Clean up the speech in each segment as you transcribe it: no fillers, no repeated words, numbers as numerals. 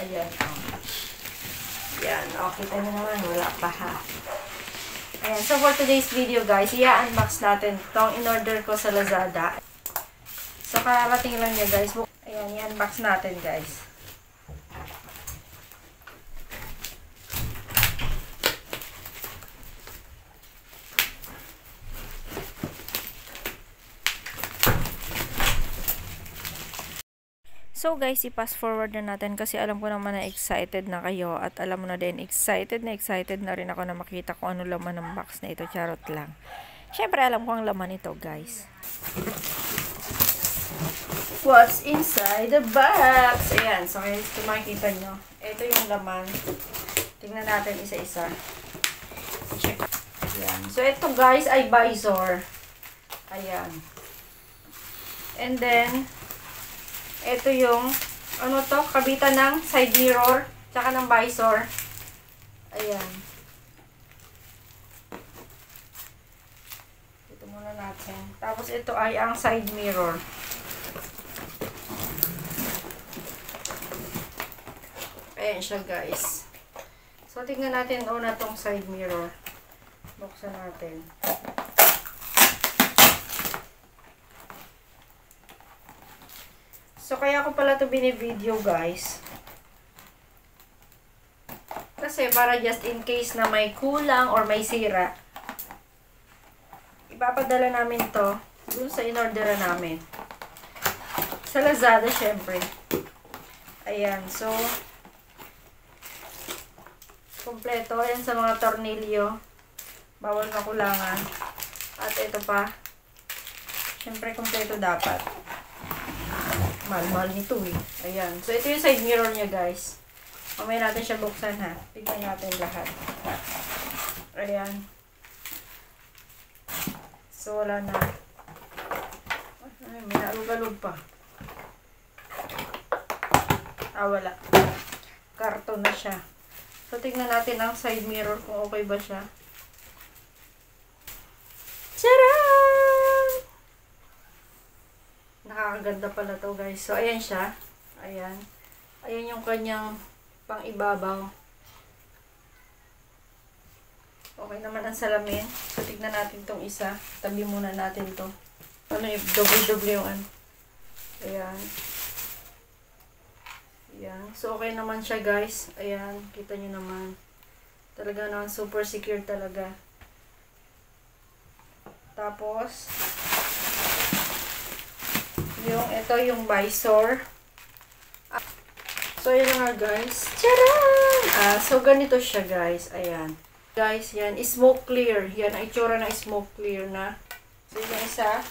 Ayan, oh. Yan, oh, kita nyo naman, wala pa ha. Ayan, so for today's video guys, i-unbox natin itong in-order ko sa Lazada. So, karating lang niya guys. Ayan, i-unbox natin guys. So guys, i-pass forward na natin kasi alam ko naman na excited na kayo at alam mo na din, excited na rin ako na makita kung ano laman ng box na ito. Charot lang. Syempre alam ko ang laman ito guys. What's inside the box? Ayan, so guys, kung makikita nyo, ito yung laman. Tingnan natin isa-isa. Check. Ayan. So ito guys ay visor. Ayan. And then, ito yung, ano to, kabitan ng side mirror, tsaka ng visor. Ayan. Ito muna natin. Tapos ito ay ang side mirror. Ayan siya guys. So, tingnan natin una tong side mirror. Buksan natin. So, kaya ko pala ito binivideo, guys. Kasi, para just in case na may kulang or may sira, ipapadala namin to dun sa in-orderan namin. Sa Lazada, syempre. Ayan, so, kompleto. Ayan sa mga tornilyo. Bawal makulangan. At ito pa. Syempre, kompleto dapat. Mahal-mahal nito eh. Ayan. So, ito yung side mirror niya, guys. Mamaya natin siya buksan, ha. Tignan natin lahat. Ayan. So, wala na. Ay, may nalug-alug pa. Ah, wala. Karton na siya. So, tignan natin ang side mirror kung okay ba siya. Tcharam! Nakakaganda pala to guys. So, ayan siya. Ayan. Ayan yung kanyang pang-ibabaw. Okay naman ang salamin. So, tignan natin tong isa. Tabi muna natin to. Ano yung double-double yung ano. Ayan. Ayan. So, okay naman siya guys. Ayan. Kita nyo naman. Talaga naman super secure talaga. Tapos, ito yung visor. So, yun nga guys. Tcharam! So, ganito siya guys. Ayan. Guys, yan. Smoke clear. Yan. Ang itsura na smoke clear na. So, yun yung isa.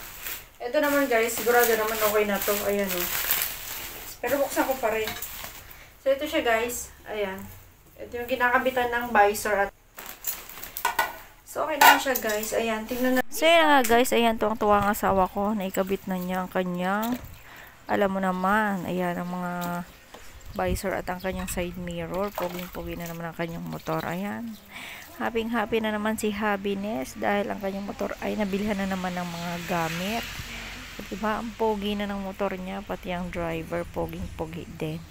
Ito naman guys. Sigurado naman okay na to. Ayan o. Pero buksan ko pa rin. So, ito siya guys. Ayan. Ito yung kinakabitan ng visor. So, okay naman siya guys. Ayan. Tingnan na. So, yun nga guys. Ayan. Tuwang-tuwa ang asawa ko. Naikabit na niya ang kanyang. Alam mo naman. Ayan. Ang mga visor at ang kanyang side mirror. Poging-pogi na naman ang kanyang motor. Ayan. Happy-happy na naman si Happiness. Dahil ang kanyang motor ay nabilihan na naman ng mga gamit. At diba? Ang pogi na ng motor niya. Pati ang driver. Poging-pogi din.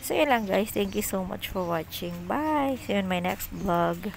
So, yun lang guys. Thank you so much for watching. Bye! See you in my next vlog.